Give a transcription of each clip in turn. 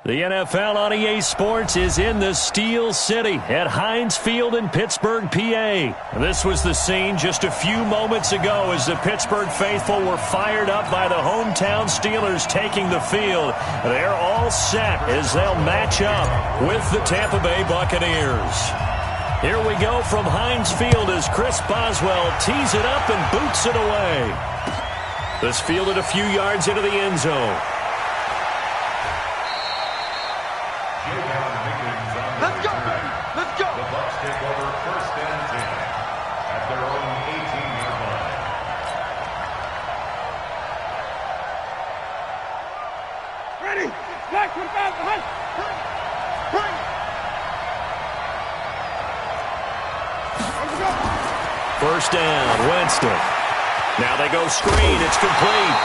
The NFL on EA Sports is in the Steel City at Heinz Field in Pittsburgh, PA. This was the scene just a few moments ago as the Pittsburgh faithful were fired up by the hometown Steelers taking the field. They're all set as they'll match up with the Tampa Bay Buccaneers. Here we go from Heinz Field as Chris Boswell tees it up and boots it away. This fielded a few yards into the end zone. Let's go! Let's go! The Bucs take over 1st and 10 at their own 18-yard line. Ready! Back to the back! Bring! First down, Winston. Now they go screen. It's complete.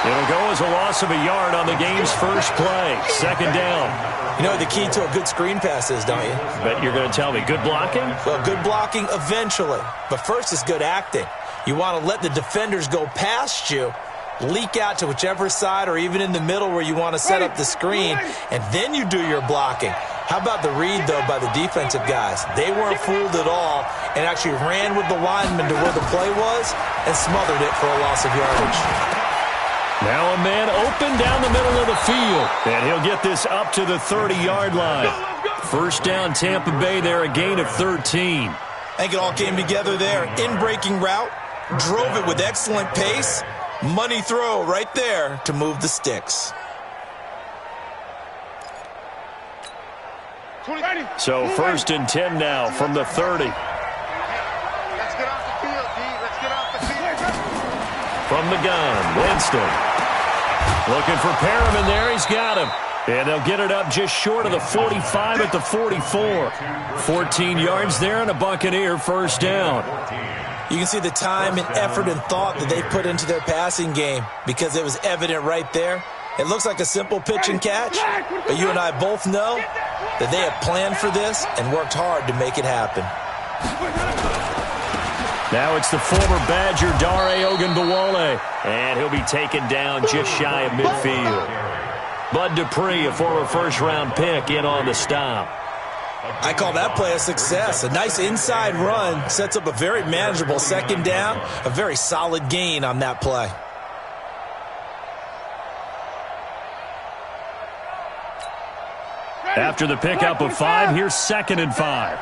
It'll go as a loss of a yard on the game's first play. 2nd down. You know what the key to a good screen pass is, don't you? Bet you're going to tell me. Good blocking? Well, good blocking eventually. But first is good acting. You want to let the defenders go past you, leak out to whichever side or even in the middle where you want to set up the screen, and then you do your blocking. How about the read, though, by the defensive guys? They weren't fooled at all and actually ran with the lineman to where the play was and smothered it for a loss of yardage. Now a man open down the middle of the field, and he'll get this up to the 30-yard line. First down, Tampa Bay there, a gain of 13. I think it all came together there. In-breaking route, drove it with excellent pace. Money throw right there to move the sticks. So 1st and 10 now from the 30. Let's get off the field, D. Let's get off the field. From the gun, Winston. Looking for Perriman there. He's got him. And they'll get it up just short of the 45 at the 44. 14 yards there and a Buccaneer first down. You can see the time and effort and thought that they put into their passing game because it was evident right there. It looks like a simple pitch and catch, but you and I both know that they have planned for this and worked hard to make it happen. Now it's the former Badger, Dare Ogunbowale, and he'll be taken down just shy of midfield. Bud Dupree, a former first-round pick, in on the stop. I call that play a success. A nice inside run sets up a very manageable 2nd down, a very solid gain on that play. After the pickup of 5, here's 2nd and 5.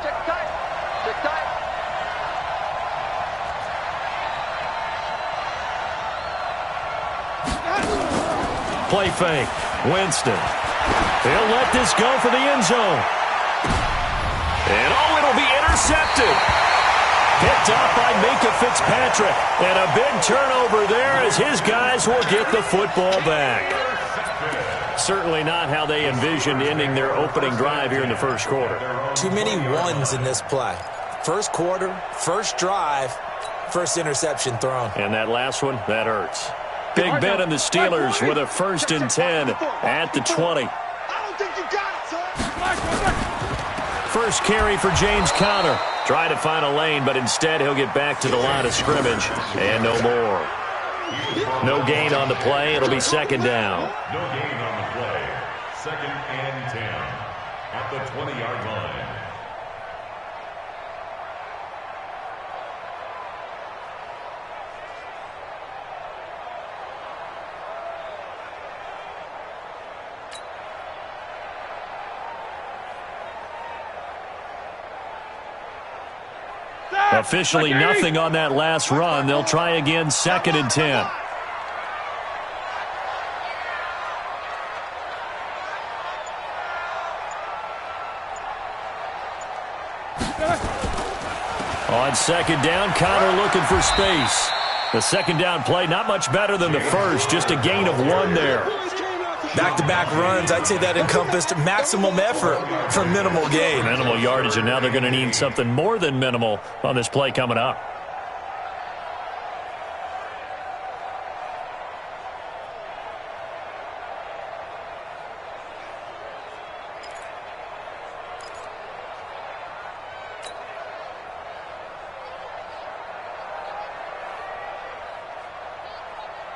Play fake. Winston. They'll let this go for the end zone. And it'll be intercepted. Picked up by Minkah Fitzpatrick. And a big turnover there as his guys will get the football back. Certainly not how they envisioned ending their opening drive here in the first quarter. Too many ones in this play. First quarter, first drive, first interception thrown. And that last one, that hurts. Big Ben and the Steelers with a 1st and 10 at the 20. First carry for James Conner. Try to find a lane, but instead he'll get back to the line of scrimmage. And no more. No gain on the play. It'll be 2nd down. No gain on the play. 2nd and 10 at the 20-yard line. Officially nothing on that last run. They'll try again, 2nd and 10. On 2nd down, Conner looking for space. The 2nd down play, not much better than the first, just a gain of 1 there. Back-to-back runs, I'd say that encompassed maximum effort for minimal gain. Minimal yardage, and now they're going to need something more than minimal on this play coming up.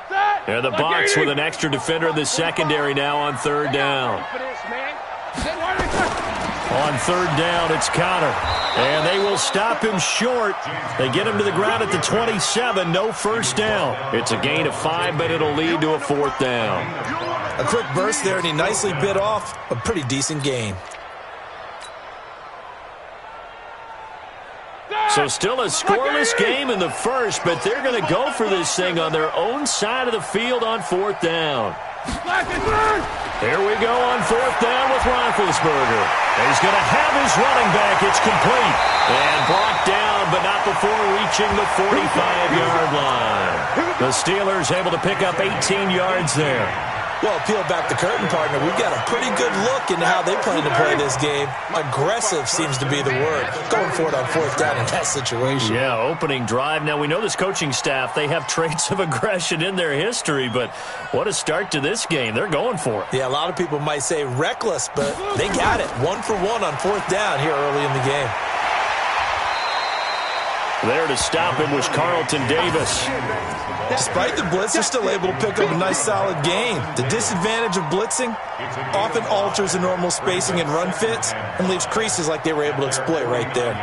Set! And the Bucs with an extra defender in the secondary now on third down. On third down, it's Conner. And they will stop him short. They get him to the ground at the 27. No first down. It's a gain of 5, but it'll lead to a fourth down. A quick burst there, and he nicely bit off a pretty decent gain. So still a scoreless game in the first, but they're going to go for this thing on their own side of the field on fourth down. Here we go on fourth down with Roethlisberger. He's going to have his running back. It's complete. And brought down, but not before reaching the 45-yard line. The Steelers able to pick up 18 yards there. Well, peel back the curtain, partner. We've got a pretty good look into how they plan to play this game. Aggressive seems to be the word. Going for it on fourth down in that situation. Yeah, opening drive. Now, we know this coaching staff, they have traits of aggression in their history, but what a start to this game. They're going for it. Yeah, a lot of people might say reckless, but they got it. 1 for 1 on fourth down here early in the game. There to stop him was Carlton Davis. Despite the blitz, they're still able to pick up a nice solid gain. The disadvantage of blitzing often alters the normal spacing and run fits and leaves creases like they were able to exploit right there.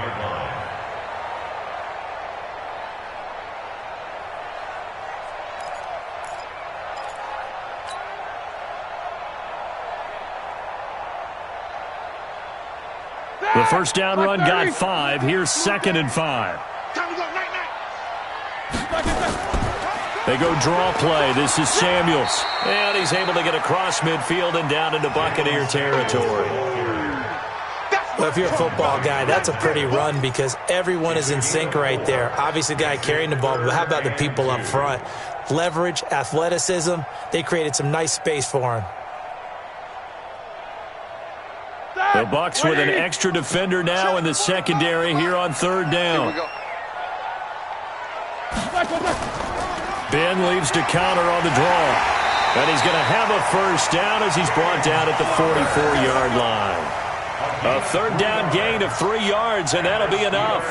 The first down run got 5. Here's 2nd and 5. They go draw play. This is Samuels. And he's able to get across midfield and down into Buccaneer territory. Well, if you're a football guy, that's a pretty run because everyone is in sync right there. Obviously, the guy carrying the ball, but how about the people up front? Leverage, athleticism, they created some nice space for him. The Bucs with an extra defender now in the secondary here on third down. Ben leaves to counter on the draw. And he's going to have a first down as he's brought down at the 44-yard line. A third down gain of 3 yards, and that'll be enough.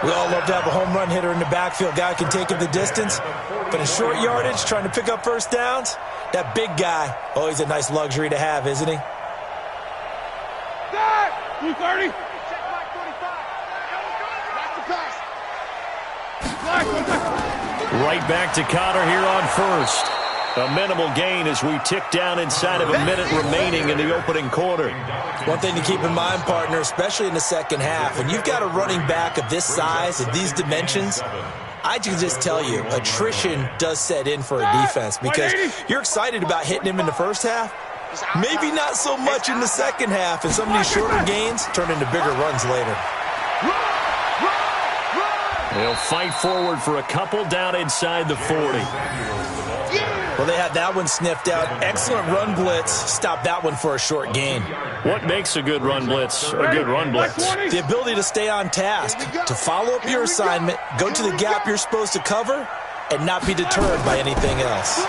We all love to have a home run hitter in the backfield. Guy can take it the distance. But in short yardage, trying to pick up first downs, that big guy, oh, he's a nice luxury to have, isn't he? 230. Right back to Conner here on first. A minimal gain as we tick down inside of a minute remaining in the opening quarter. One thing to keep in mind, partner, especially in the second half, when you've got a running back of this size, of these dimensions, I can just tell you, attrition does set in for a defense because you're excited about hitting him in the first half. Maybe not so much in the second half, and some of these shorter gains turn into bigger runs later. They'll fight forward for a couple down inside the 40. Well, they had that one sniffed out. Excellent run blitz. Stop that one for a short gain. What makes a good run blitz a good run blitz? The ability to stay on task, to follow up your assignment, go to the gap you're supposed to cover, and not be deterred by anything else.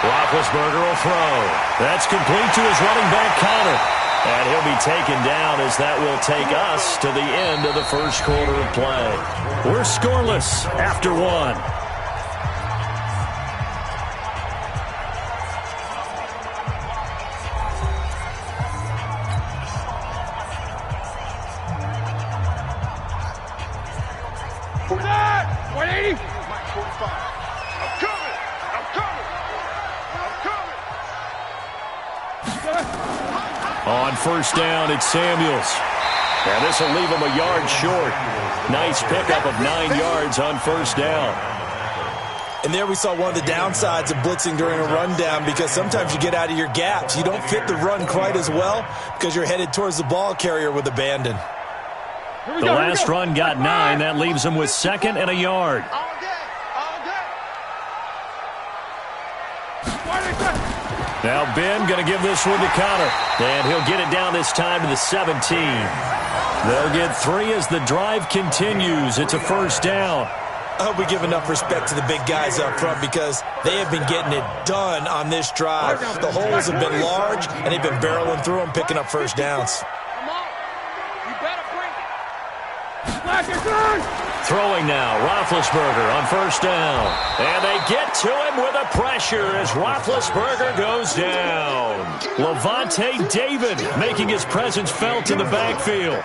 Roethlisberger will throw. That's complete to his running back, Conner. And he'll be taken down as that will take us to the end of the first quarter of play. We're scoreless after 1. On first down, it's Samuels. And this will leave him a yard short. Nice pickup of 9 yards on first down. And there we saw one of the downsides of blitzing during a rundown because sometimes you get out of your gaps. You don't fit the run quite as well because you're headed towards the ball carrier with abandon. The last run got 9. That leaves him with 2nd and a yard. Now Ben going to give this one to Conner. And he'll get it down this time to the 17. They'll get 3 as the drive continues. It's a first down. I hope we give enough respect to the big guys up front because they have been getting it done on this drive. The holes have been large, and they've been barreling through them, picking up first downs. Throwing now, Roethlisberger on first down. And they get to him with a pressure as Roethlisberger goes down. Lavonte David making his presence felt in the backfield.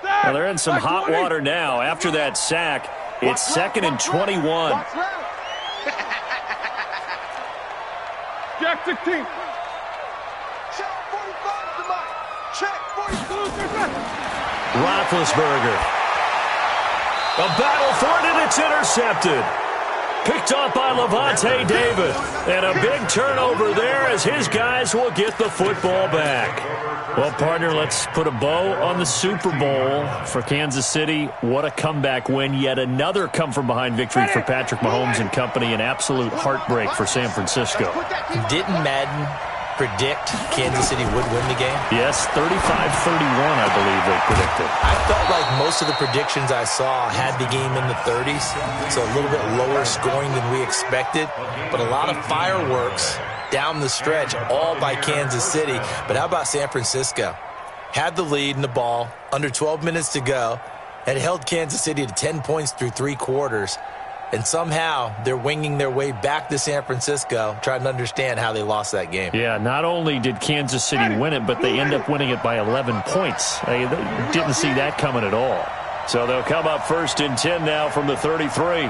Well, they're in some hot water now after that sack. It's 2nd and 21. Jack 16. Roethlisberger. A battle for it, and it's intercepted. Picked off by Lavonte David. And a big turnover there as his guys will get the football back. Well, partner, let's put a bow on the Super Bowl for Kansas City. What a comeback win. Yet another come-from-behind victory for Patrick Mahomes and company. An absolute heartbreak for San Francisco. Didn't Madden predict Kansas City would win the game? Yes, 35-31, I believe they predicted. I felt like most of the predictions I saw had the game in the 30s, so a little bit lower scoring than we expected, but a lot of fireworks down the stretch, all by Kansas City. But how about San Francisco? Had the lead in the ball, under 12 minutes to go, and held Kansas City to 10 points through 3 quarters. And somehow they're winging their way back to San Francisco, trying to understand how they lost that game. Yeah, not only did Kansas City win it, but they end up winning it by 11 points. They didn't see that coming at all. So they'll come up 1st and 10 now from the 33.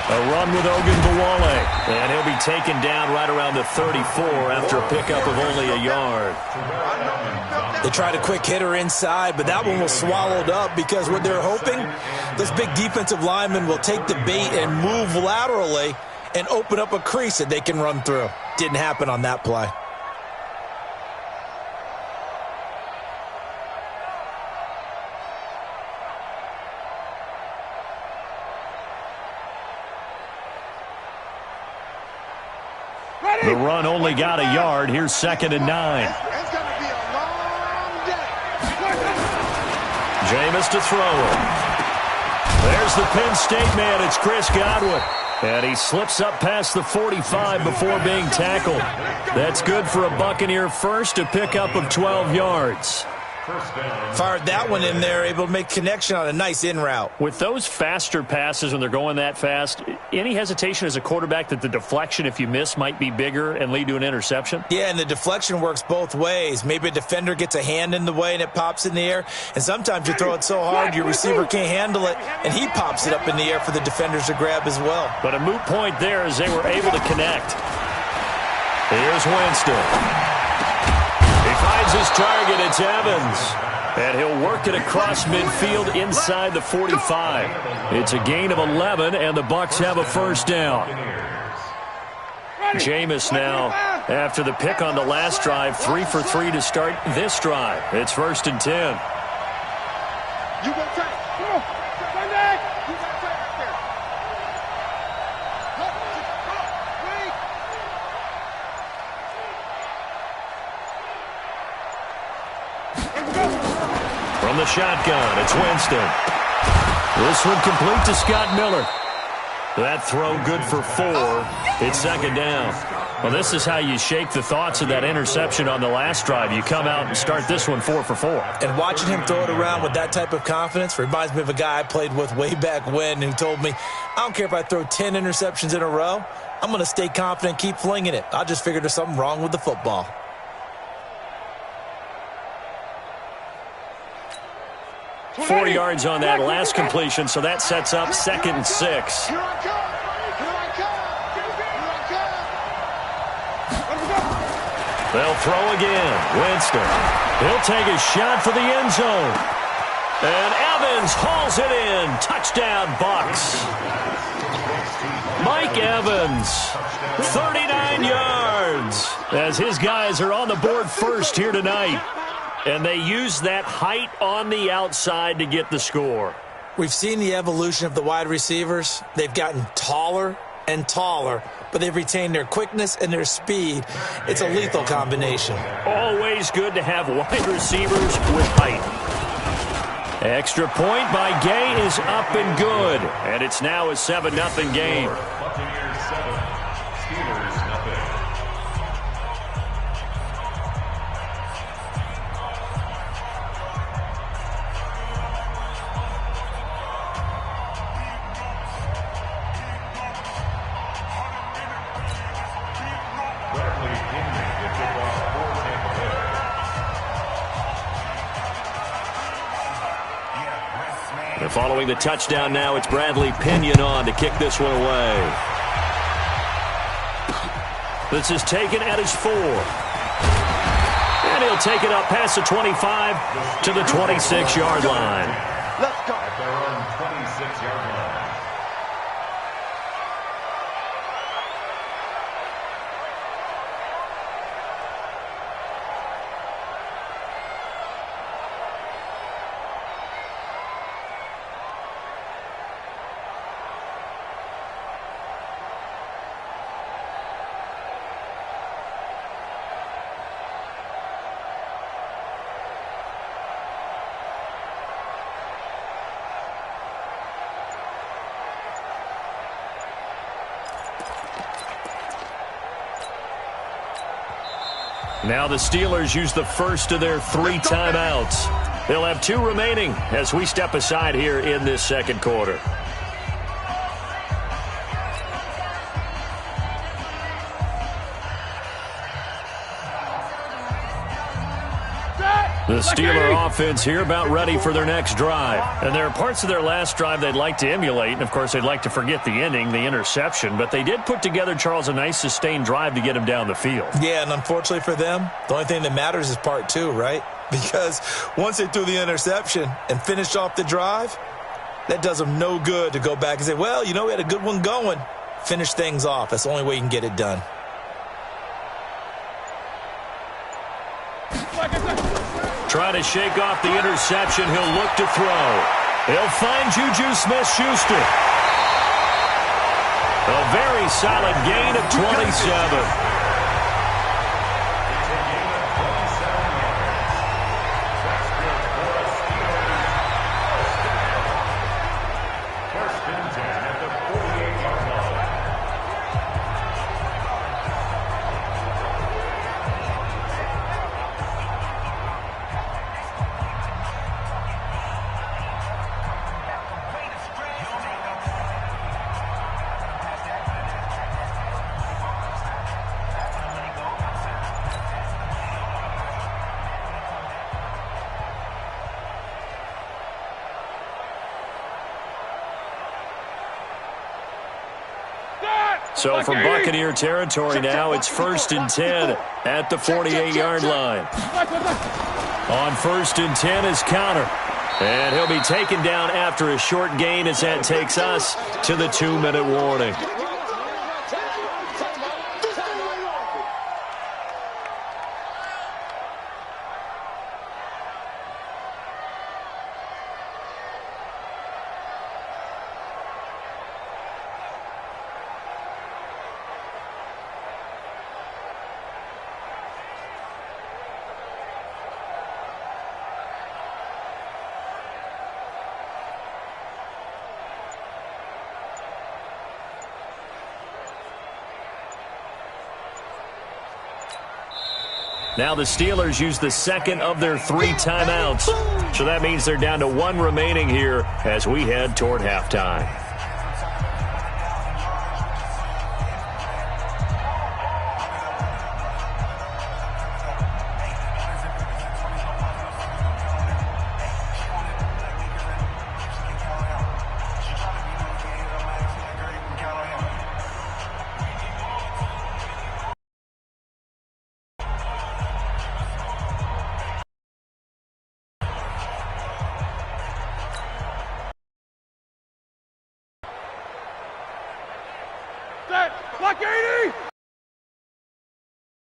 A run with Ogunbowale, and he'll be taken down right around the 34 after a pickup of only a yard. They tried a quick hitter inside, but that one was swallowed up because what they're hoping, those big defensive linemen will take the bait and move laterally and open up a crease that they can run through. Didn't happen on that play. The run only got a yard. Here's 2nd and 9. Jameis to throw it. There's the Penn State man. It's Chris Godwin. And he slips up past the 45 before being tackled. That's good for a Buccaneer first, a pickup of 12 yards. Fired that one in there, able to make connection on a nice in route. With those faster passes when they're going that fast, any hesitation as a quarterback that the deflection, if you miss, might be bigger and lead to an interception? Yeah, and the deflection works both ways. Maybe a defender gets a hand in the way and it pops in the air, and sometimes you throw it so hard your receiver can't handle it, and he pops it up in the air for the defenders to grab as well. But a moot point there as they were able to connect. Here's Winston. He finds his target. It's Evans. And he'll work it across midfield inside the 45. It's a gain of 11, and the Bucs have a first down. Jameis now, after the pick on the last drive, 3 for 3 to start this drive. It's 1st and 10. You go tight. Come on. Run back. You got tight right there. From the shotgun, it's Winston. This one complete to Scott Miller. That throw good for 4. It's 2nd down. Well, this is how you shake the thoughts of that interception on the last drive. You come out and start this one 4 for 4. And watching him throw it around with that type of confidence reminds me of a guy I played with way back when who told me, I don't care if I throw 10 interceptions in a row. I'm going to stay confident and keep flinging it. I just figured there's something wrong with the football. Four yards on that last completion, so that sets up 2nd and 6. Here I come. Here I come. Here I come. They'll throw again. Winston. He'll take a shot for the end zone. And Evans hauls it in. Touchdown, Bucs. Mike Evans, 39 yards, as his guys are on the board first here tonight. And they use that height on the outside to get the score. We've seen the evolution of the wide receivers. They've gotten taller and taller, but they've retained their quickness and their speed. It's a lethal combination. Always good to have wide receivers with height. Extra point by Gay is up and good. And it's now a 7-0 game. And following the touchdown now, it's Bradley Pinion on to kick this one away. This is taken at his 4. And he'll take it up past the 25 to the 26-yard line. Let's go. At their own 26-yard line. Now the Steelers use the first of their 3 timeouts. They'll have 2 remaining as we step aside here in this second quarter. The Steeler offense here about ready for their next drive. And there are parts of their last drive they'd like to emulate. And, of course, they'd like to forget the ending, the interception. But they did put together, Charles, a nice sustained drive to get him down the field. Yeah, and unfortunately for them, the only thing that matters is part 2, right? Because once they threw the interception and finished off the drive, that does them no good to go back and say, well, you know, we had a good one going. Finish things off. That's the only way you can get it done. Trying to shake off the interception. He'll look to throw. He'll find Juju Smith-Schuster. A very solid gain of 27. So from Buccaneer territory now, it's 1st and 10 at the 48-yard line. On 1st and 10 is Conner. And he'll be taken down after a short gain as that takes us to the 2-minute warning. Now the Steelers use the second of their 3 timeouts. So that means they're down to 1 remaining here as we head toward halftime.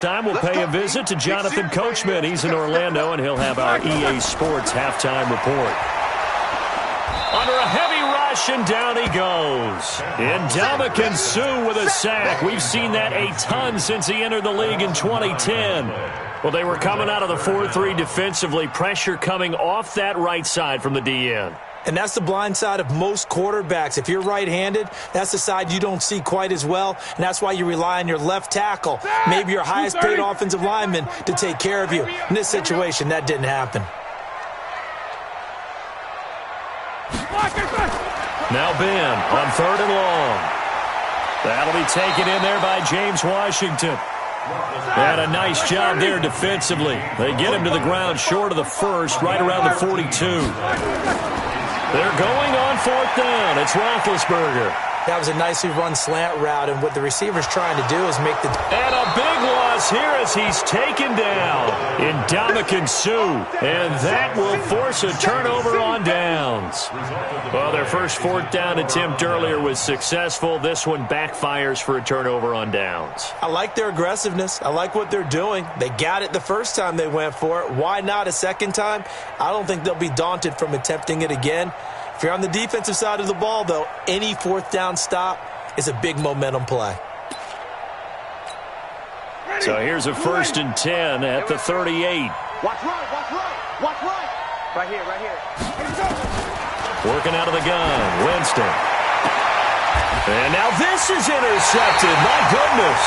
Time we'll pay a visit to Jonathan Coachman. He's in Orlando, and he'll have our EA Sports halftime report. Under a heavy rush, and down he goes. Ndamukong Suh with a sack. We've seen that a ton since he entered the league in 2010. Well, they were coming out of the 4-3 defensively. Pressure coming off that right side from the DN. And that's the blind side of most quarterbacks. If you're right-handed, that's the side you don't see quite as well, and that's why you rely on your left tackle, maybe your highest-paid offensive lineman, to take care of you. In this situation, that didn't happen. Now Ben on 3rd and long. That'll be taken in there by James Washington. And a nice job there defensively. They get him to the ground short of the first, right around the 42. They're going on 4th down. It's Roethlisberger. That was a nicely run slant route, and what the receiver's trying to do is make the... And a big loss here as he's taken down in Ndamukong Suh. And that will force a turnover on downs. Well, their first 4th down attempt earlier was successful. This one backfires for a turnover on downs. I like their aggressiveness. I like what they're doing. They got it the first time they went for it. Why not a second time? I don't think they'll be daunted from attempting it again. If you're on the defensive side of the ball, though, any 4th down stop is a big momentum play. So here's a 1st and 10 at the 38. Watch right, watch right, watch right. Right here. Working out of the gun, Winston. And now this is intercepted. My goodness.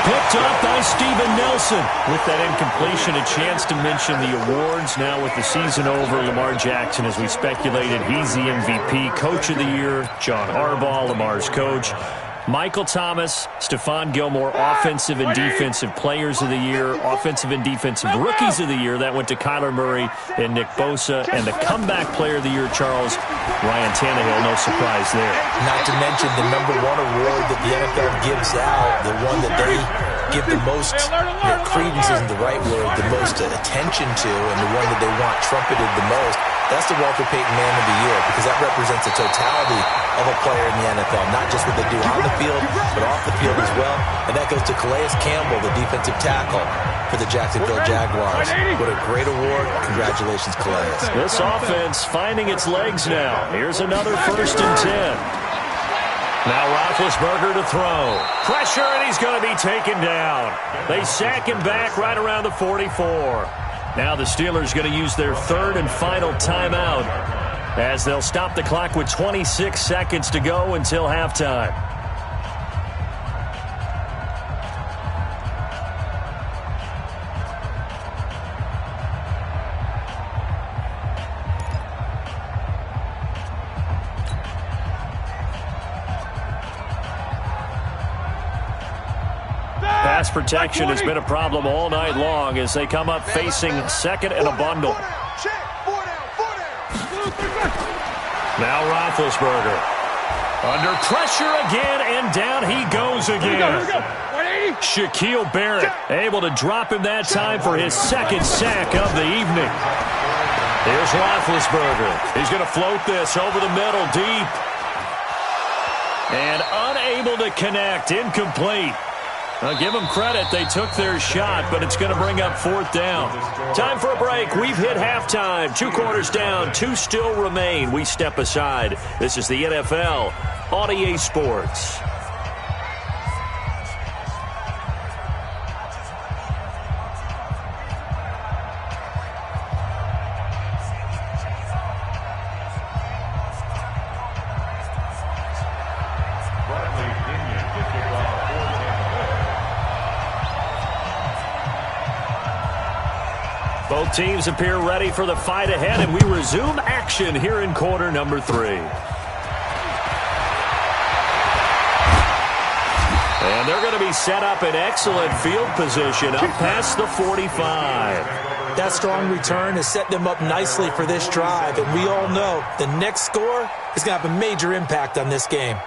Picked up by Steven Nelson. With that incompletion, a chance to mention the awards. Now with the season over, Lamar Jackson, as we speculated, he's the MVP. Coach of the Year, John Harbaugh, Lamar's coach. Michael Thomas, Stephon Gilmore, Offensive and Defensive Players of the Year, Offensive and Defensive Rookies of the Year. That went to Kyler Murray and Nick Bosa. And the Comeback Player of the Year, Charles, Ryan Tannehill. No surprise there. Not to mention the #1 award that the NFL gives out, the one that they give the most, credence isn't the right word, the most attention to, and the one that they want trumpeted the most. That's the Walter Payton Man of the Year, because that represents the totality of a player in the NFL, not just what they do on the field, but off the field as well. And that goes to Calais Campbell, the defensive tackle for the Jacksonville Jaguars. What a great award. Congratulations, Calais. This offense finding its legs now. Here's another 1st and 10. Now Roethlisberger to throw. Pressure, and he's going to be taken down. They sack him back right around the 44. Now the Steelers going to use their 3rd and final timeout as they'll stop the clock with 26 seconds to go until halftime. Pass protection has been a problem all night long as they come up facing 2nd and a bundle. Now Roethlisberger. Under pressure again, and down he goes again. Shaquille Barrett able to drop him that time for his 2nd sack of the evening. Here's Roethlisberger. He's going to float this over the middle deep. And unable to connect. Incomplete. I'll give them credit. They took their shot, but it's going to bring up 4th down. Time for a break. We've hit halftime. 2 quarters down. 2 still remain. We step aside. This is the NFL on EA Sports. Both teams appear ready for the fight ahead, and we resume action here in quarter number 3. And they're going to be set up in excellent field position up past the 45. That strong return has set them up nicely for this drive, and we all know the next score is going to have a major impact on this game.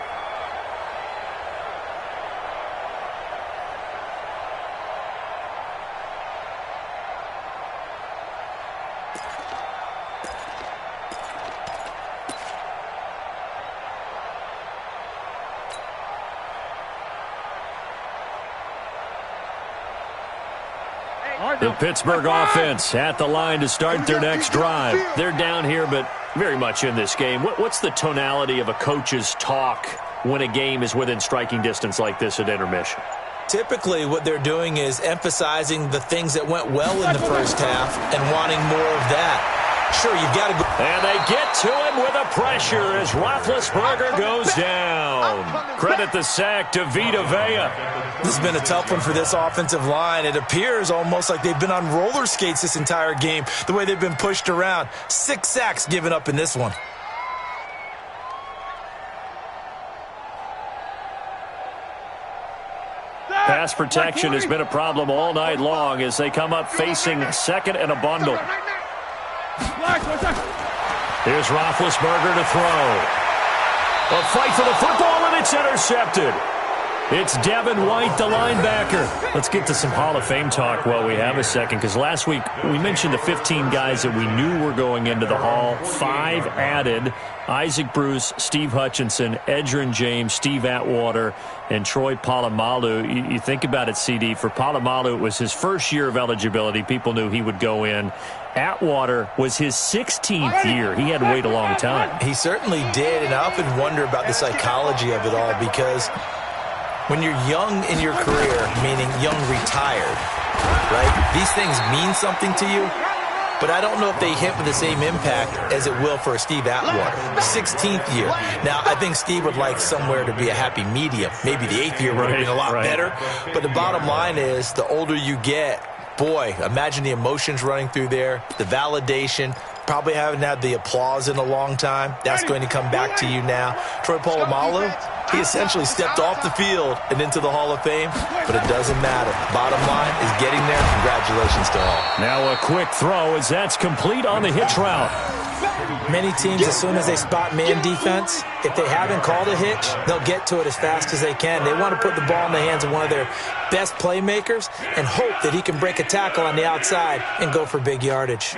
The Pittsburgh offense at the line to start their next drive. They're down here, but very much in this game. What's the tonality of a coach's talk when a game is within striking distance like this at intermission? Typically, what they're doing is emphasizing the things that went well in the first half and wanting more of that. Sure, you've got to go. And they get to him with a pressure as Roethlisberger goes down. Credit the sack to Vita Vea. This has been a tough one for this offensive line. It appears almost like they've been on roller skates this entire game, the way they've been pushed around. 6 sacks given up in this one. Pass protection has been a problem all night long as they come up facing 2nd and a bundle. Here's Roethlisberger to throw. A fight for the football, and it's intercepted. It's Devin White, the linebacker. Let's get to some Hall of Fame talk while we have a second, because last week we mentioned the 15 guys that we knew were going into the Hall. 5 added: Isaac Bruce, Steve Hutchinson, Edgerrin James, Steve Atwater, and Troy Polamalu. You think about it, CD. For Polamalu, it was his first year of eligibility. People knew he would go in. Atwater was his 16th year. He had to wait a long time. He certainly did, and I often wonder about the psychology of it all, because when you're young in your career, meaning young retired, right, these things mean something to you, but I don't know if they hit with the same impact as it will for a Steve Atwater. 16th year. Now, I think Steve would like somewhere to be a happy medium. Maybe the 8th year would have been a lot better. But the bottom line is, the older you get, boy, imagine the emotions running through there, the validation. Probably haven't had the applause in a long time. That's going to come back to you now. Troy Polamalu, he essentially stepped off the field and into the Hall of Fame, but it doesn't matter. Bottom line is getting there. Congratulations to all. Now a quick throw as that's complete on the hitch route. Many teams, as soon as they spot man defense, if they haven't called a hitch, they'll get to it as fast as they can. They want to put the ball in the hands of one of their best playmakers and hope that he can break a tackle on the outside and go for big yardage.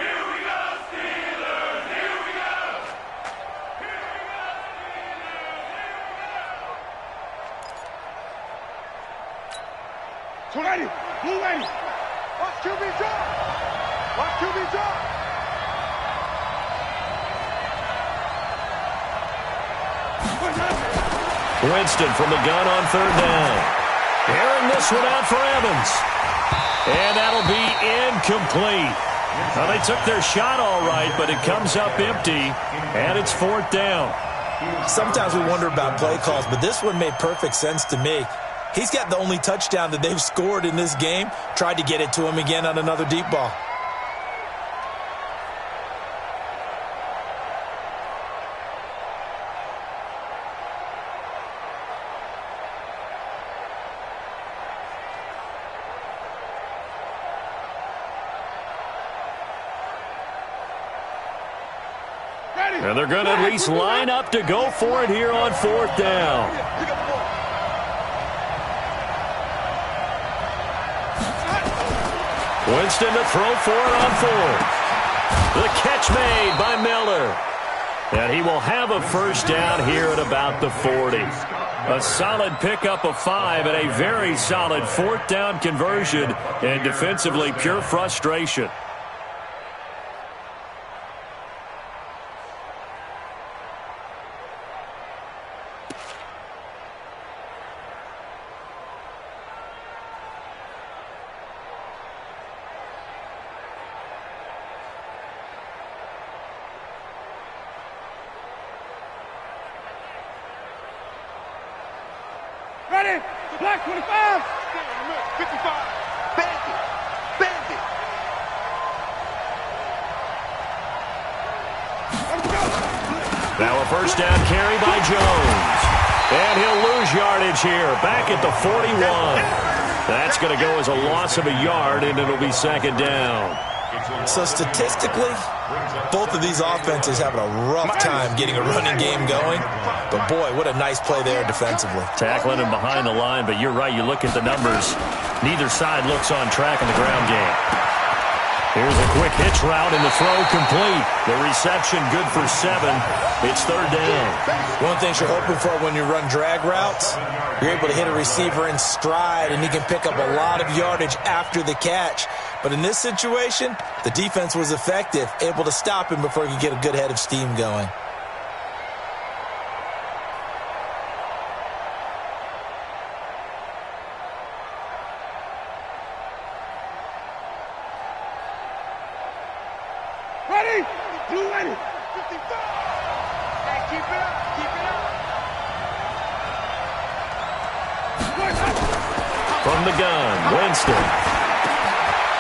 Winston from the gun on 3rd down. Airing this one out for Evans. And that'll be incomplete. Well, they took their shot all right, but it comes up empty, and it's 4th down. Sometimes we wonder about play calls, but this one made perfect sense to me. He's got the only touchdown that they've scored in this game. Tried to get it to him again on another deep ball. And they're going to at least line up to go for it here on 4th down. Winston to throw for it on 4th. The catch made by Miller. And he will have a first down here at about the 40. A solid pickup of 5 and a very solid 4th down conversion. And defensively, pure frustration. Ready? Black 25. 55. Bandit. Bandit. Now a first down carry by Jones. And he'll lose yardage here. Back at the 41. That's going to go as a loss of a yard, and it'll be 2nd down. So statistically, both of these offenses having a rough time getting a running game going. But, boy, what a nice play there defensively. Tackling him behind the line, but you're right. You look at the numbers. Neither side looks on track in the ground game. Here's a quick hitch route, and the throw complete. The reception good for 7. It's 3rd down. One thing you're hoping for when you run drag routes, you're able to hit a receiver in stride, and he can pick up a lot of yardage after the catch. But in this situation, the defense was effective, able to stop him before he could get a good head of steam going. Ready? Blue ready. 55. Hey, keep it up. Keep it up. From the gun, Winston.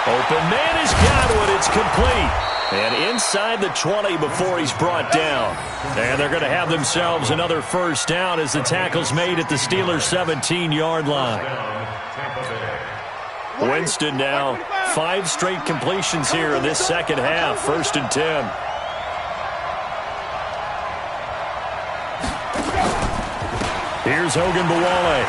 Open man has got it. It's complete. And inside the 20 before he's brought down. And they're going to have themselves another first down as the tackle's made at the Steelers' 17-yard line. Winston now 5 straight completions here in this second half. 1st and 10. Here's Ogunbowale.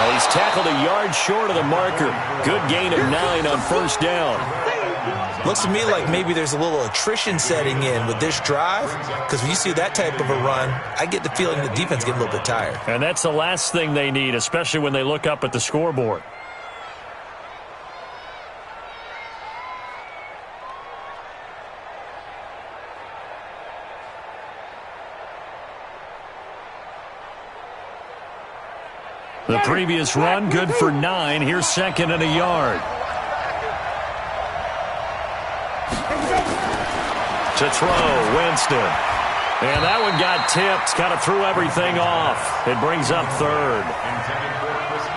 Oh, he's tackled a yard short of the marker. Good gain of 9 on first down. Looks to me like maybe there's a little attrition setting in with this drive, because when you see that type of a run, I get the feeling the defense getting a little bit tired. And that's the last thing they need, especially when they look up at the scoreboard. The previous run, good for 9. Here's 2nd and a yard. To throw, Winston. And that one got tipped. Kind of threw everything off. It brings up 3rd.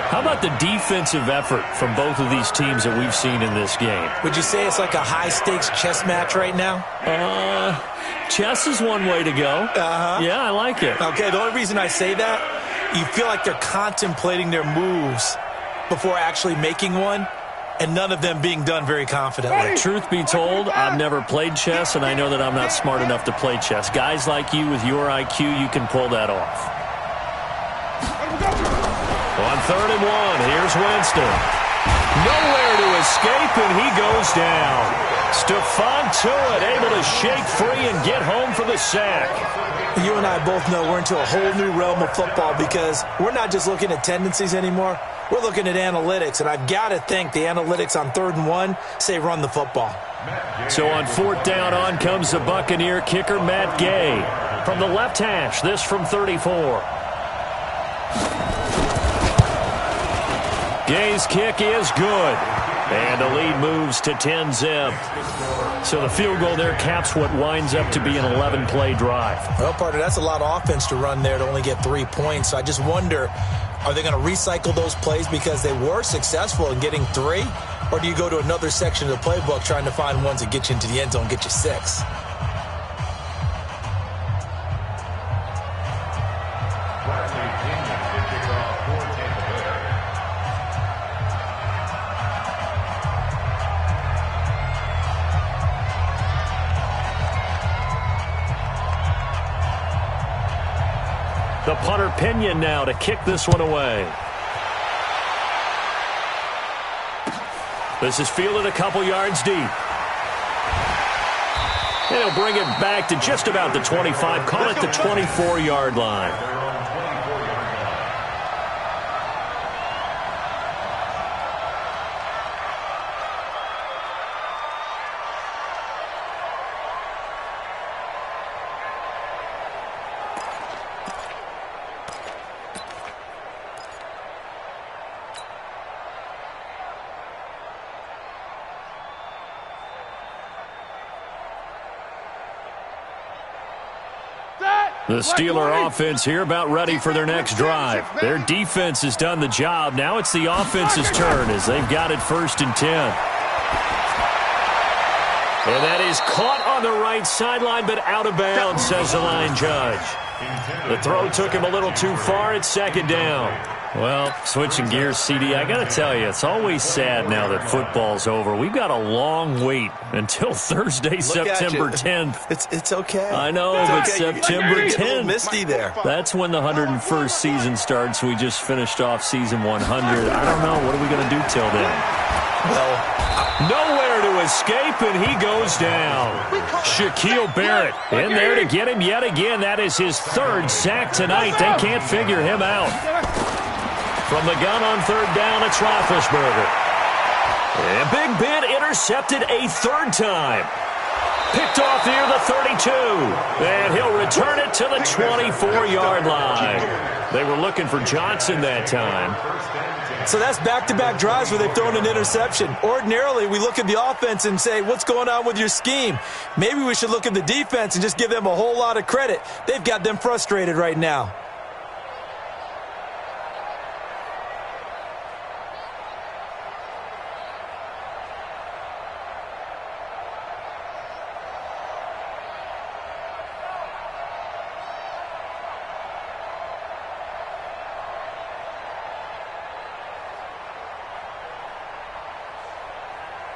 How about the defensive effort from both of these teams that we've seen in this game? Would you say it's like a high-stakes chess match right now? Chess is one way to go. Yeah, I like it. Okay, the only reason I say that, you feel like they're contemplating their moves before actually making one, and none of them being done very confidently. Truth be told, I've never played chess, and I know that I'm not smart enough to play chess. Guys like you with your IQ, you can pull that off. On 3rd and 1, here's Winston. Nowhere to escape, and he goes down. Stephon Tuitt able to shake free and get home for the sack. You and I both know we're into a whole new realm of football because we're not just looking at tendencies anymore. We're looking at analytics, and I've got to think the analytics on 3rd and 1 say run the football. So on 4th down, on comes the Buccaneer kicker, Matt Gay. From the left hash, this from 34. Gay's kick is good. And the lead moves to 10-zip. So the field goal there caps what winds up to be an 11-play drive. Well, partner, that's a lot of offense to run there to only get 3 points. So I just wonder, are they going to recycle those plays because they were successful in getting 3? Or do you go to another section of the playbook trying to find ones that get you into the end zone and get you 6? The punter Pinion now to kick this one away. This is fielded a couple yards deep. And he'll bring it back to just about the 25. Call it the 24-yard line. The Steeler offense here about ready for their next drive. Their defense has done the job. Now it's the offense's turn as they've got it 1st and 10. And that is caught on the right sideline, but out of bounds, says the line judge. The throw took him a little too far. It's 2nd down. Well, switching gears, CD, I got to tell you, it's always sad now that football's over. We've got a long wait until Thursday, September 10th. It's okay. I know, but September 10th. A little misty there. That's when the 101st season starts. We just finished off season 100. I don't know. What are we going to do till then? Well, nowhere to escape, and he goes down. Shaquille Barrett in there to get him yet again. That is his 3rd sack tonight. They can't figure him out. From the gun on 3rd down, it's Roethlisberger. And Big Ben intercepted a 3rd time. Picked off near the 32. And he'll return it to the 24-yard line. They were looking for Johnson that time. So that's back-to-back drives where they've thrown an interception. Ordinarily, we look at the offense and say, what's going on with your scheme? Maybe we should look at the defense and just give them a whole lot of credit. They've got them frustrated right now.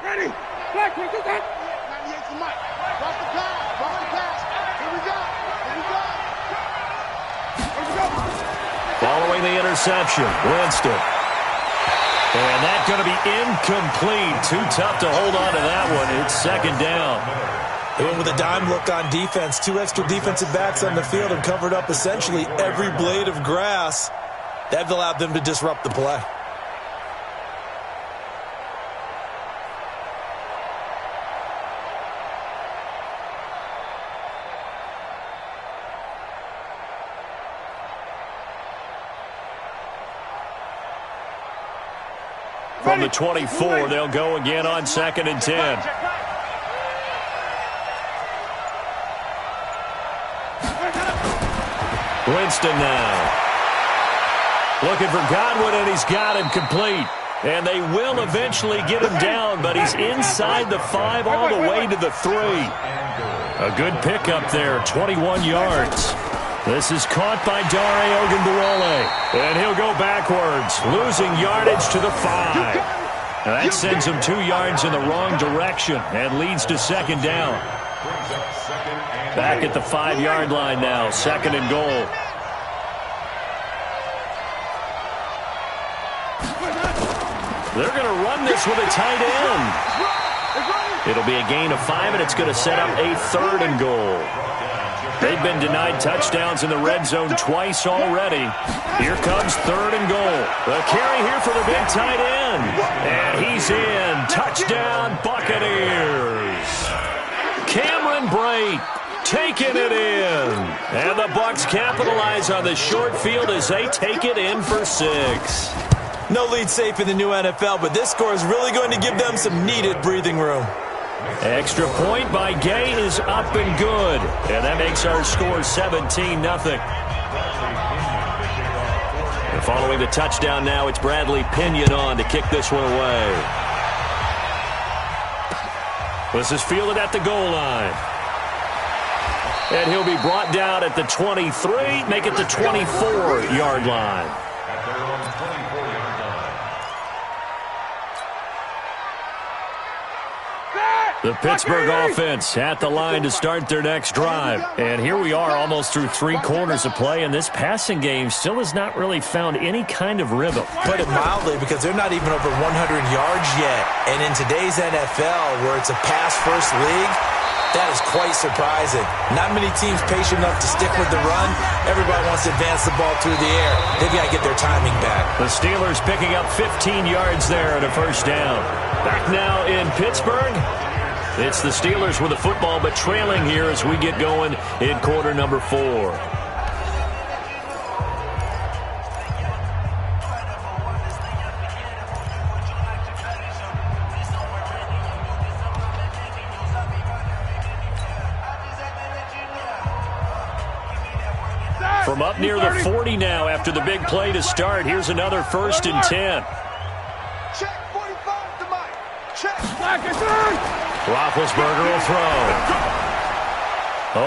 Ready? Black, where's that? 98 to Mike. Watch the pass. Watch the pass. Here we go. Here we go. Here we go. the interception. Winston. And that's going to be incomplete. Too tough to hold on to that one. It's second down. They went with a dime look on defense. 2 extra defensive backs on the field and covered up essentially every blade of grass. That allowed them to disrupt the play. From the 24, they'll go again on 2nd and 10. Winston now. Looking for Godwin, and he's got him complete. And they will eventually get him down, but he's inside the 5 all the way to the 3. A good pickup there, 21 yards. This is caught by Dare Ogunbowale, and he'll go backwards, losing yardage to the 5. That sends him 2 yards in the wrong direction and leads to second down. Back at the 5-yard line now, 2nd and goal. They're going to run this with a tight end. It'll be a gain of 5, and it's going to set up a 3rd and goal. They've been denied touchdowns in the red zone twice already. Here comes 3rd and goal. The carry here for the big tight end. And he's in. Touchdown, Buccaneers. Cameron Brate taking it in. And the Bucs capitalize on the short field as they take it in for 6. No lead safe in the new NFL, but this score is really going to give them some needed breathing room. Extra point by Gay is up and good. And that makes our score 17-0. And following the touchdown now, it's Bradley Pinion on to kick this one away. This is fielded at the goal line. And he'll be brought down at the 23, make it the 24-yard line. The Pittsburgh offense at the line to start their next drive. And here we are almost through 3 quarters of play, and this passing game still has not really found any kind of rhythm. Put it mildly, because they're not even over 100 yards yet. And in today's NFL, where it's a pass-first league, that is quite surprising. Not many teams patient enough to stick with the run. Everybody wants to advance the ball through the air. They've got to get their timing back. The Steelers picking up 15 yards there and a first down. Back now in Pittsburgh. It's the Steelers with the football, but trailing here as we get going in quarter number 4. From up near the 40 now after the big play to start, here's another 1st and 10. Check 45 to Mike. Check. Roethlisberger will throw.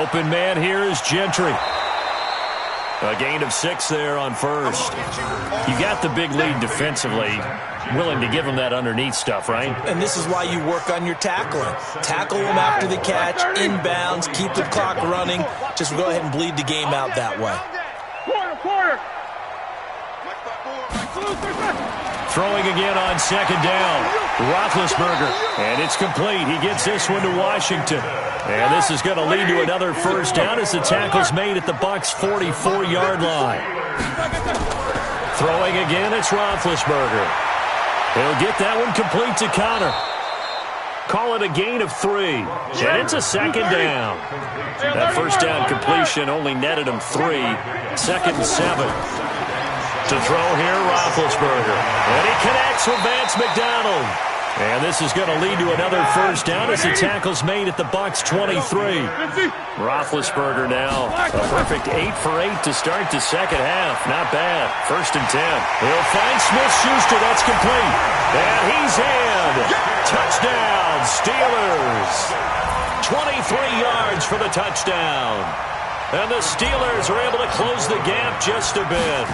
Open man here is Gentry. A gain of 6 there on 1st. You got the big lead defensively. Willing to give them that underneath stuff, right? And this is why you work on your tackling. Tackle them after the catch, inbounds, keep the clock running. Just go ahead and bleed the game out that way. Quarter. Throwing again on 2nd down. Roethlisberger. And it's complete. He gets this one to Washington. And this is going to lead to another first down as the tackle's made at the Bucs' 44-yard line. Throwing again, it's Roethlisberger. He'll get that one complete to Connor. Call it a gain of 3. And it's a 2nd down. That first down completion only netted him 3. 2nd and 7. To throw here, Roethlisberger. And he connects with Vance McDonald. And this is going to lead to another first down as the tackle's made at the Bucs' 23. Roethlisberger now a perfect 8 for 8 to start the second half. Not bad. 1st and 10. He'll find Smith-Schuster. That's complete. And he's in. Touchdown, Steelers. 23 yards for the touchdown. And the Steelers are able to close the gap just a bit.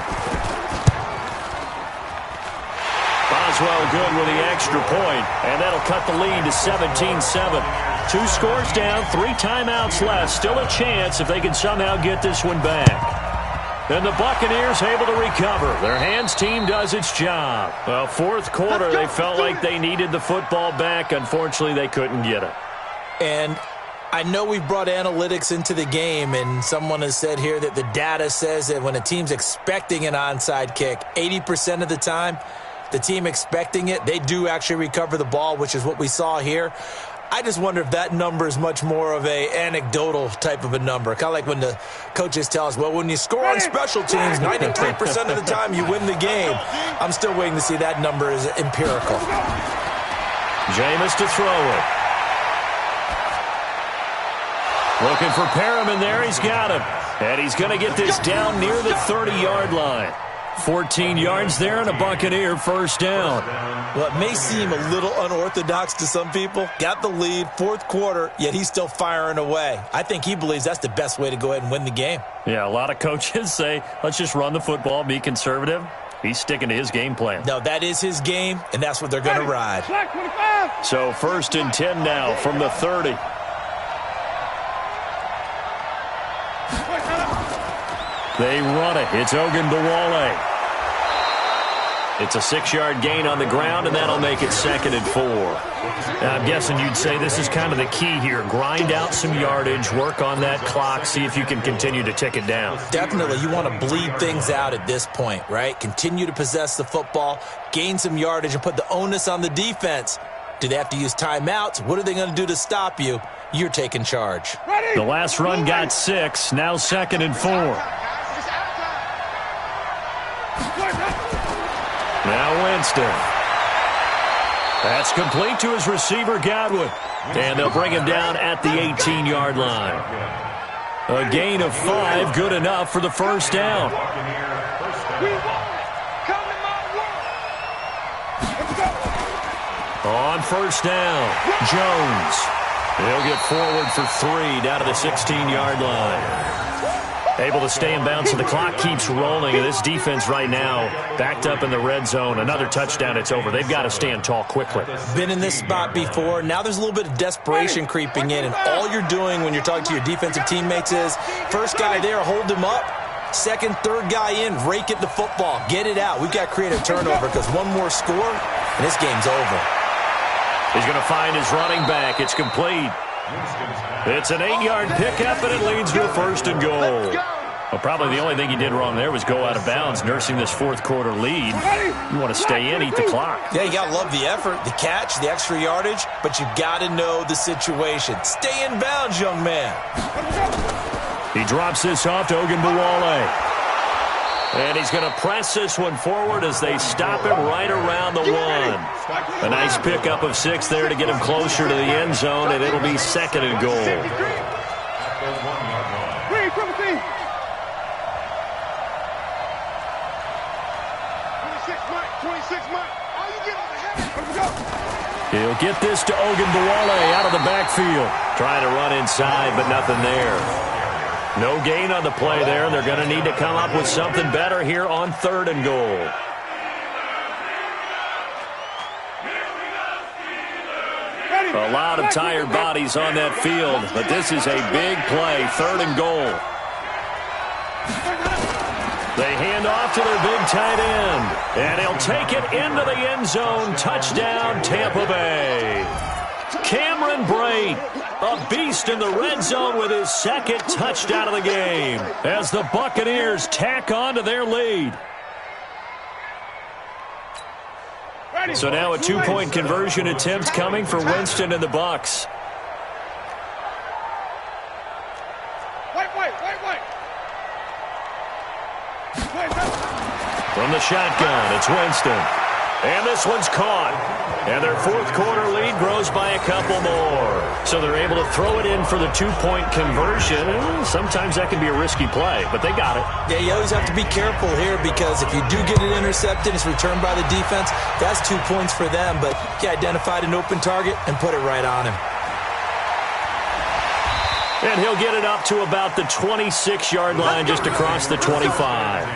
Boswell good with the extra point, and that'll cut the lead to 17-7. 2 scores down, 3 timeouts left. Still a chance if they can somehow get this one back. And the Buccaneers able to recover. Their hands team does its job. Well, fourth quarter, they felt like they needed the football back. Unfortunately, they couldn't get it. And I know we've brought analytics into the game, and someone has said here that the data says that when a team's expecting an onside kick, 80% of the time, the team expecting it, they do actually recover the ball, which is what we saw here. I just wonder if that number is much more of a anecdotal type of a number. Kind of like when the coaches tell us, well, when you score on special teams, 93% of the time you win the game. I'm still waiting to see that number is empirical. Jameis to throw it. Looking for Perriman there. He's got him. And he's going to get this down near the 30-yard line. 14 yards there and a Buccaneer first down. Well, it may seem a little unorthodox to some people. Got the lead, fourth quarter, yet he's still firing away. I think he believes that's the best way to go ahead and win the game. Yeah, a lot of coaches say, let's just run the football, be conservative. He's sticking to his game plan. No, that is his game, and that's what they're going to ride. So 1st and 10 now from the 30. They run it. It's Ogunbowale. It's a 6-yard gain on the ground, and that'll make it 2nd and 4. Now, I'm guessing you'd say this is kind of the key here. Grind out some yardage, work on that clock, see if you can continue to tick it down. Definitely. You want to bleed things out at this point, right? Continue to possess the football, gain some yardage, and put the onus on the defense. Do they have to use timeouts? What are they going to do to stop you? You're taking charge. The last run got 6. Now 2nd and 4. Now Winston. That's complete to his receiver, Godwin. And they'll bring him down at the 18-yard line. A gain of 5, good enough for the first down. On first down, Jones. He'll get forward for 3 down to the 16-yard line. Able to stay in bounds, so the clock keeps rolling. And this defense right now backed up in the red zone. Another touchdown, it's over. They've got to stand tall quickly. Been in this spot before. Now there's a little bit of desperation creeping in. And all you're doing when you're talking to your defensive teammates is, first guy there, hold him up. Second, third guy in, rake at the football. Get it out. We've got to create a turnover because one more score, and this game's over. He's going to find his running back. It's complete. It's an 8-yard pickup, and it leads to a 1st and goal. Well, probably the only thing he did wrong there was go out of bounds, nursing this fourth quarter lead. You want to stay in, eat the clock. Yeah, you got to love the effort, the catch, the extra yardage, but you got to know the situation. Stay in bounds, young man. He drops this off to Ogunbowale. And he's going to press this one forward as they stop him right around the 1. A nice pickup of 6 there to get him closer to the end zone, and it'll be 2nd and goal. He'll get this to Ogunbowale out of the backfield. Trying to run inside, but nothing there. No gain on the play there, and they're going to need to come up with something better here on 3rd and goal. A lot of tired bodies on that field, but this is a big play, 3rd and goal. They hand off to their big tight end, and he'll take it into the end zone. Touchdown, Tampa Bay. Cameron Brate, a beast in the red zone with his 2nd touchdown of the game as the Buccaneers tack on to their lead. So now a 2-point conversion attempt coming for Winston and the Bucs. From the shotgun, it's Winston. And this one's caught. And their fourth quarter lead grows by a couple more. So they're able to throw it in for the 2-point conversion. Sometimes that can be a risky play, but they got it. Yeah, you always have to be careful here because if you do get it intercepted, it's returned by the defense. That's 2 points for them, but he identified an open target and put it right on him. And he'll get it up to about the 26-yard line, just across the 25.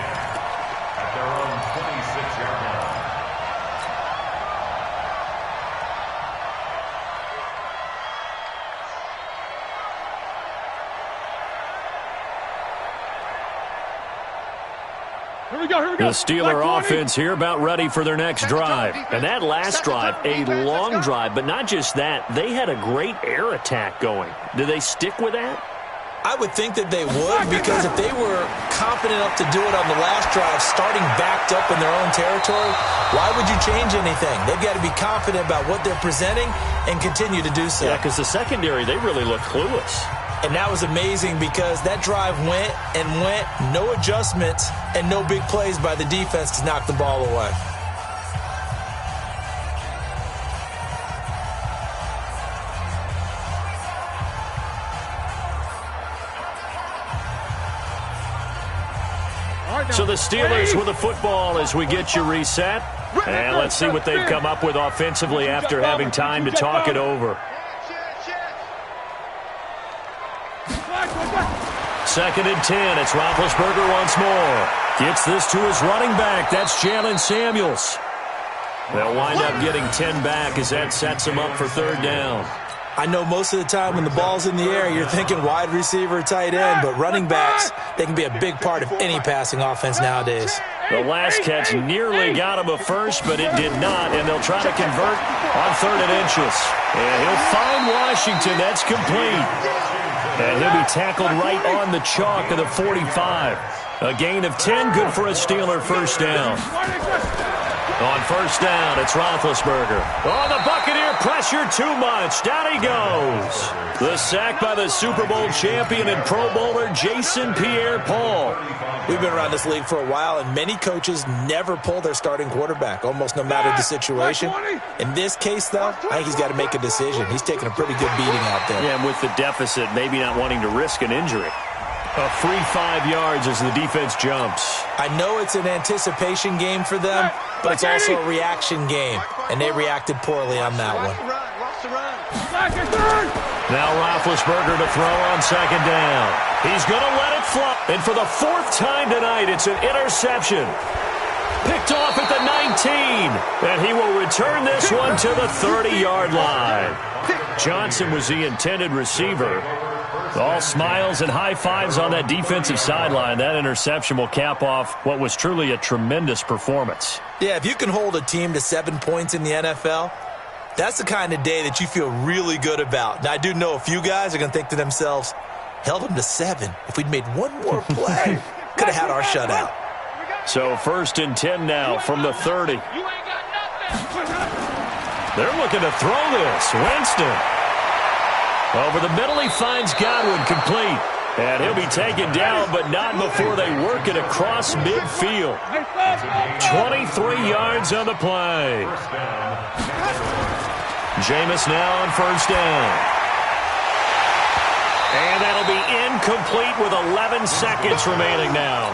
Here we go. The Steeler offense here about ready for their next drive. And that last drive, a long drive, but not just that. They had a great air attack going. Do they stick with that? I would think that they would, because if they were confident enough to do it on the last drive, starting backed up in their own territory, why would you change anything? They've got to be confident about what they're presenting and continue to do so. Yeah, because the secondary, they really look clueless. And that was amazing because that drive went and went, no adjustments and no big plays by the defense to knock the ball away. So the Steelers with the football as we get you reset. And let's see what they've come up with offensively after having time to talk it over. Second and 10. It's Roethlisberger once more. Gets this to his running back. That's Jalen Samuels. They'll wind up getting 10 back as that sets them up for third down. I know most of the time when the ball's in the air, you're thinking wide receiver, tight end, but running backs, they can be a big part of any passing offense nowadays. The last catch nearly got him a first, but it did not, and they'll try to convert on 3rd and inches. And he'll find Washington. That's complete. And he'll be tackled right on the chalk of the 45. A gain of 10, good for a Steeler first down. On first down, it's Roethlisberger. Oh, the Buccaneer pressure too much. Down he goes. The sack by the Super Bowl champion and Pro Bowler Jason Pierre-Paul. We've been around this league for a while, and many coaches never pull their starting quarterback, almost no matter the situation. In this case, though, I think he's got to make a decision. He's taking a pretty good beating out there. Yeah, and with the deficit, maybe not wanting to risk an injury. A free 5 yards as the defense jumps. I know it's an anticipation game for them, but it's also a reaction game, and they reacted poorly on that one. Now Roethlisberger to throw on second down. He's going to let it fly. And for the 4th time tonight, it's an interception. Picked off at the 19. And he will return this one to the 30-yard line. Johnson was the intended receiver. All smiles and high fives on that defensive sideline. That interception will cap off what was truly a tremendous performance. Yeah, if you can hold a team to 7 points in the NFL, that's the kind of day that you feel really good about. Now, I do know a few guys are going to think to themselves, held them to 7. If we'd made one more play, could have had our shutout. So 1st and 10 now from the 30. They're looking to throw this. Winston. Over the middle, he finds Godwin complete. And he'll be taken down, but not before they work it across midfield. 23 yards on the play. Jameis now on first down. And that'll be incomplete with 11 seconds remaining now.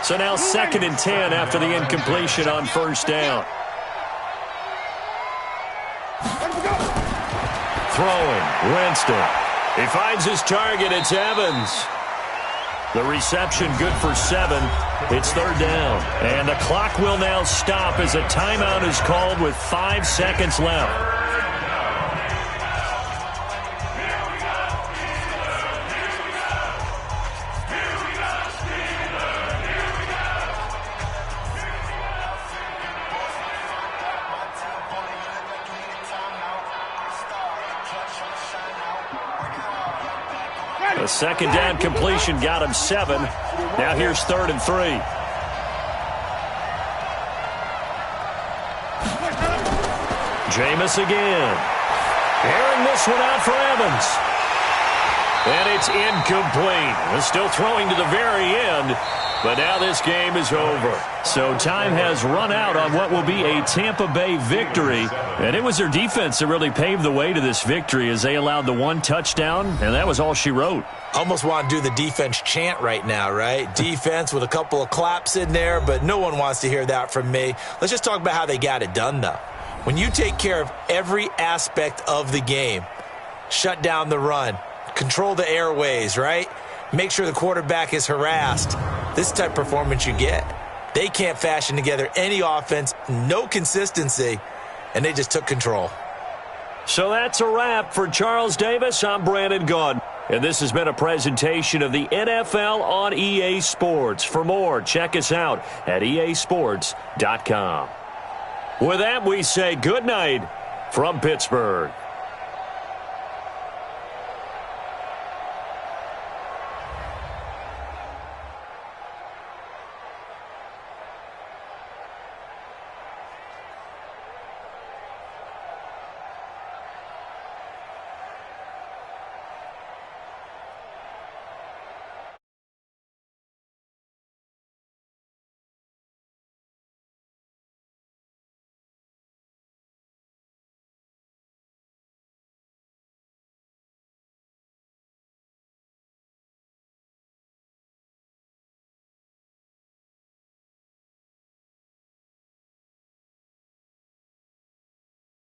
So now 2nd and 10 after the incompletion on first down. Throwing, Winston. He finds his target. It's Evans. The reception good for 7. It's 3rd down. And the clock will now stop as a timeout is called with 5 seconds left. A second down completion got him 7. Now here's 3rd and 3. Jameis again. Airing this one out for Evans. And it's incomplete. He's still throwing to the very end. But now this game is over. So time has run out on what will be a Tampa Bay victory. And it was their defense that really paved the way to this victory as they allowed the 1 touchdown, and that was all she wrote. Almost want to do the defense chant right now, right? Defense with a couple of claps in there, but no one wants to hear that from me. Let's just talk about how they got it done, though. When you take care of every aspect of the game, shut down the run, control the airways, right? Make sure the quarterback is harassed. This is the type of performance you get. They can't fashion together any offense, no consistency, and they just took control. So that's a wrap for Charles Davis. I'm Brandon Gaudin. And this has been a presentation of the NFL on EA Sports. For more, check us out at easports.com. With that, we say good night from Pittsburgh.